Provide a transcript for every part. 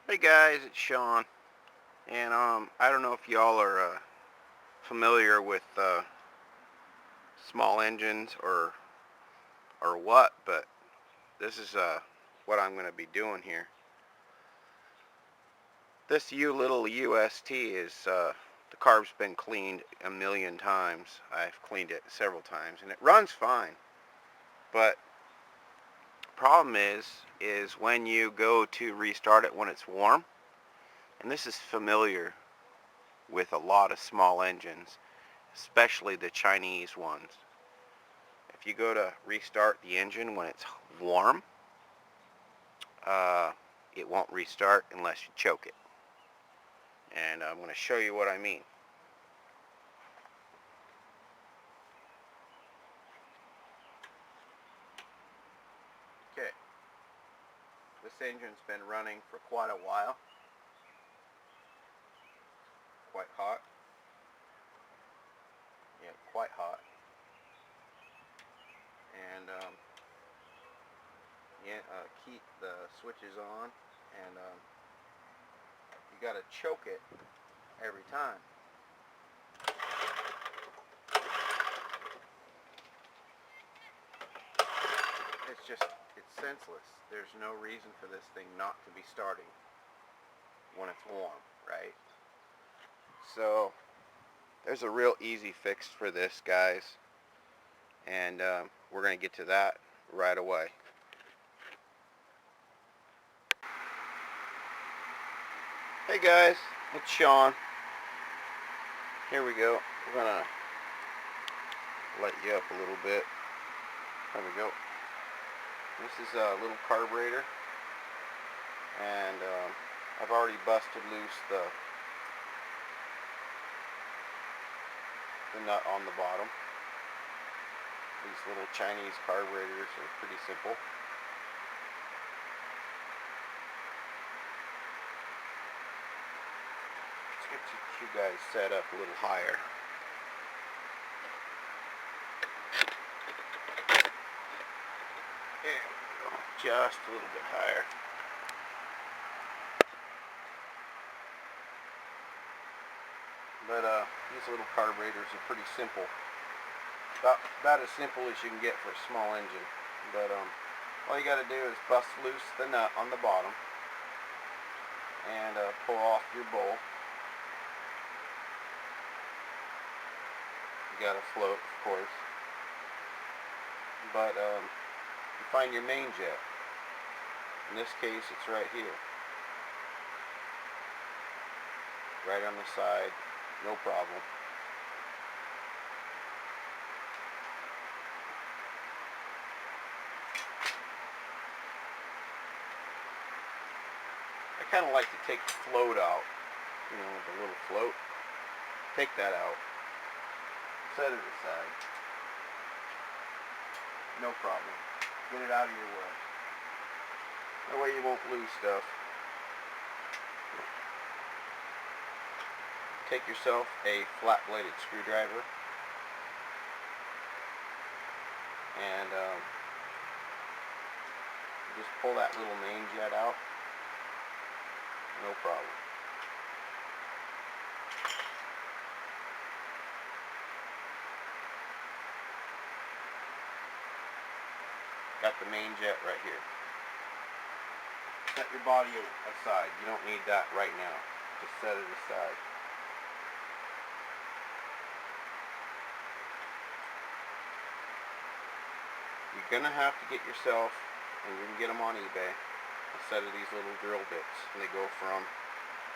Hey guys, it's Sean, and I don't know if y'all are familiar with small engines or what, but this is what I'm going to be doing here. This little UST is the carb's been cleaned a million times. I've cleaned it several times, and it runs fine. But problem is when you go to restart it when it's warm, and this is familiar with a lot of small engines, especially the Chinese ones. If you go to restart the engine when it's warm, uh, it won't restart unless you choke it. And I'm going to show you what I mean. Okay, this engine's been running for quite a while. Quite hot. Yeah, quite hot. And keep the switches on, and you got to choke it every time. It's senseless. There's no reason for this thing not to be starting when it's warm, right? So there's a real easy fix for this, guys, and we're going to get to that right away. Hey guys, it's Sean. Here we go. We're going to light you up a little bit. There we go. This is a little carburetor, and I've already busted loose the nut on the bottom. These little Chinese carburetors are pretty simple. Let's get you guys set up a little higher. There we go. Just a little bit higher. But these little carburetors are pretty simple. About as simple as you can get for a small engine. But all you got to do is bust loose the nut on the bottom and pull off your bowl. You got to float, of course. But you find your main jet. In this case, it's right here. Right on the side, no problem. I kind of like to take the float out, you know, the little float. Take that out. Set it aside. No problem. Get it out of your way. That way you won't lose stuff. Take yourself a flat-bladed screwdriver and just pull that little main jet out. No problem. Got the main jet right here. Set your body aside. You don't need that right now. Just set it aside. You're going to have to get yourself, and you can get them on eBay, a set of these little drill bits. And they go from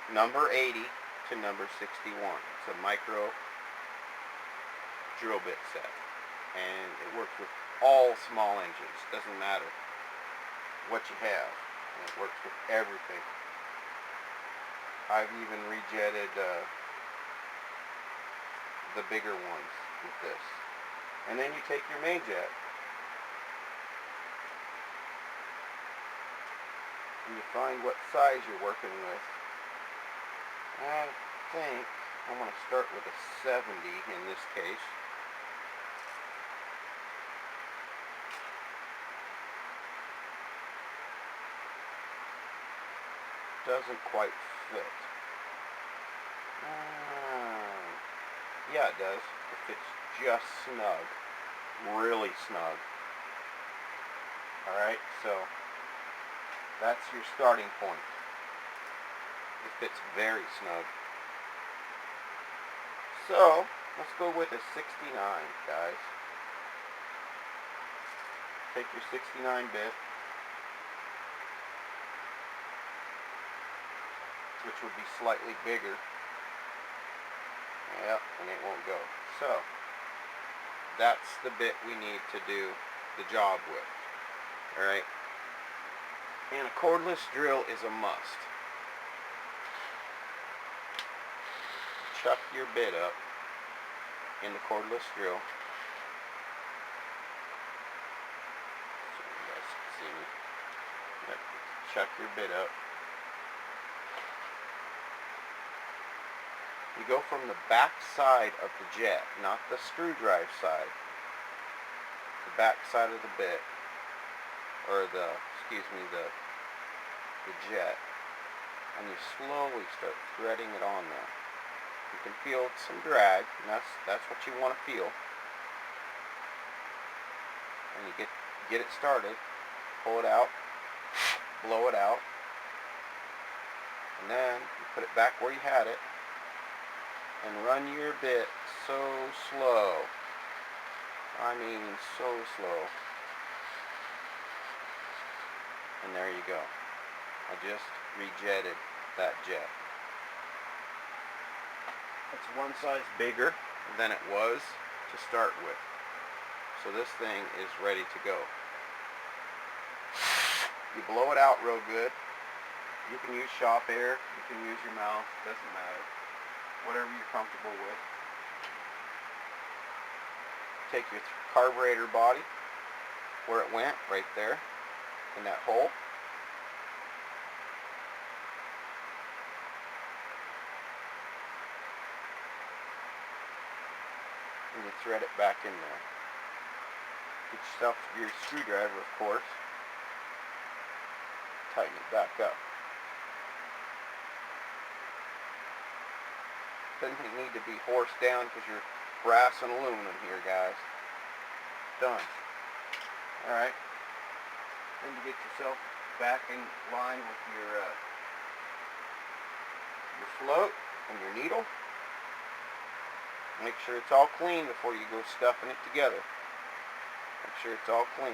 number 80 to number 61. It's a micro drill bit set. And it works with all small engines. Doesn't matter what you have. And it works with everything. I've even rejetted the bigger ones with this. And then you take your main jet and you find what size you're working with. I think I'm going to start with a 70 in this case. doesn't quite fit. Yeah, it does. It fits just snug. Really snug. Alright, so that's your starting point. It fits very snug. So, let's go with a 69, guys. Take your 69 bit, which would be slightly bigger. Yep, and it won't go. So, that's the bit we need to do the job with. Alright? And a cordless drill is a must. Chuck your bit up in the cordless drill. So you guys can see me. Yep. Chuck your bit up. You go from the back side of the jet, not the screwdriver side. The back side of the bit, or the jet, and you slowly start threading it on there. You can feel some drag, and that's what you want to feel. And you get it started, pull it out, blow it out, and then you put it back where you had it, and run your bit so slow. I mean so slow. And there you go. I just rejetted that jet. It's one size bigger than it was to start with. So this thing is ready to go. You blow it out real good. You can use shop air, you can use your mouth, doesn't matter. Whatever you're comfortable with. Take your carburetor body, where it went, right there, in that hole. And you thread it back in there. Get yourself your screwdriver, of course. Tighten it back up. Doesn't need to be forced down because you're brass and aluminum here, guys. Done. Alright. Then you get yourself back in line with your float and your needle. Make sure it's all clean before you go stuffing it together. Make sure it's all clean.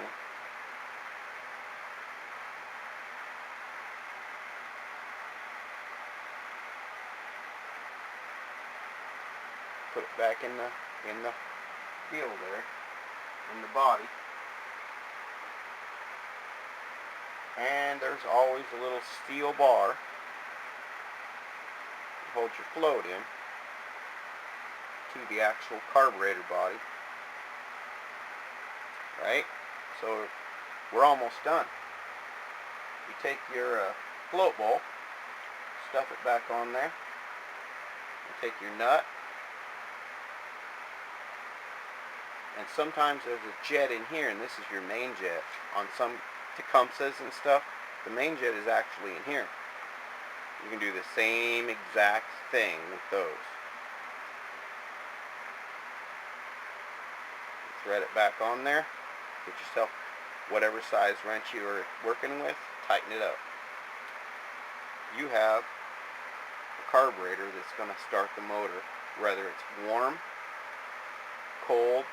Put it back in the deal there, in the body. And there's always a little steel bar to hold your float in to the actual carburetor body. Right? So we're almost done. You take your float bowl, stuff it back on there. You take your nut. And sometimes there's a jet in here, and this is your main jet. On some Tecumsehs and stuff, the main jet is actually in here. You can do the same exact thing with those. Thread it back on there. Get yourself whatever size wrench you are working with, tighten it up. You have a carburetor that's going to start the motor, whether it's warm, cold,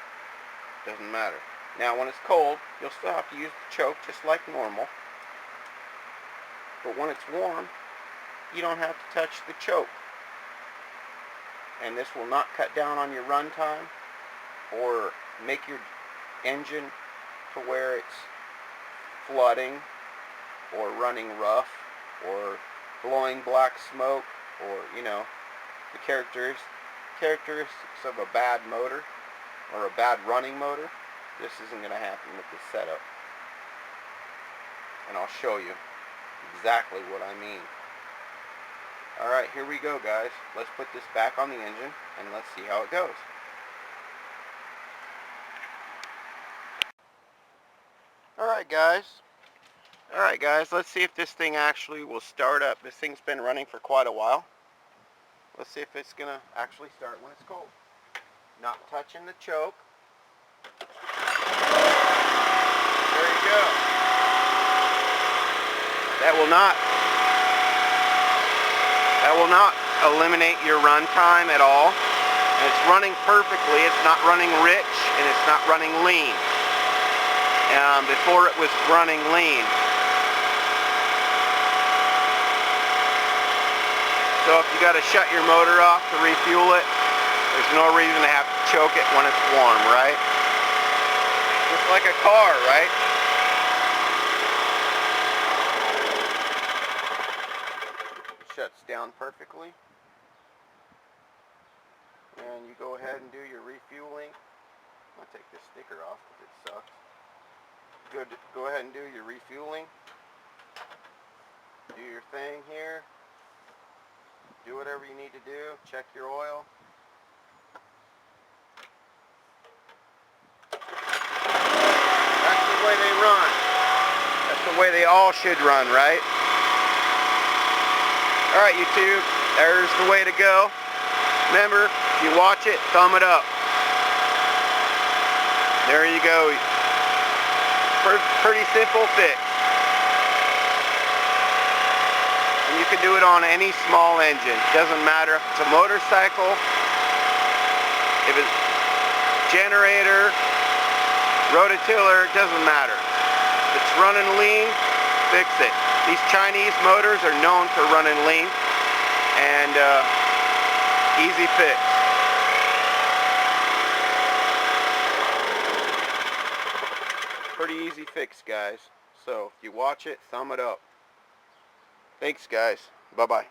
doesn't matter. Now when it's cold, you'll still have to use the choke just like normal. But when it's warm, you don't have to touch the choke. And this will not cut down on your run time or make your engine to where it's flooding or running rough or blowing black smoke, or, you know, the characteristics of a bad motor or a bad running motor. This isn't going to happen with this setup. And I'll show you exactly what I mean. Alright, here we go, guys. Let's put this back on the engine and let's see how it goes. Alright, guys. Alright guys, let's see if this thing actually will start up. This thing's been running for quite a while. Let's see if it's going to actually start when it's cold. Not touching the choke. There you go. That will not eliminate your run time at all. And it's running perfectly. It's not running rich and it's not running lean. Before it was running lean. So if you got to shut your motor off to refuel it, there's no reason to have to choke it when it's warm, right? Just like a car, right? Shuts down perfectly. And you go ahead and do your refueling. I'll take this sticker off because it sucks. Go ahead and do your refueling. Do your thing here. Do whatever you need to do. Check your oil. That's the way they run. That's the way they all should run, right? Alright YouTube, there's the way to go. Remember, if you watch it, thumb it up. There you go. Pretty simple fix. And you can do it on any small engine. Doesn't matter if it's a motorcycle, if it's generator, rototiller, it doesn't matter. If it's running lean, fix it. These Chinese motors are known for running lean, and easy fix. Pretty easy fix, guys. So if you watch it, thumb it up. Thanks guys. Bye bye.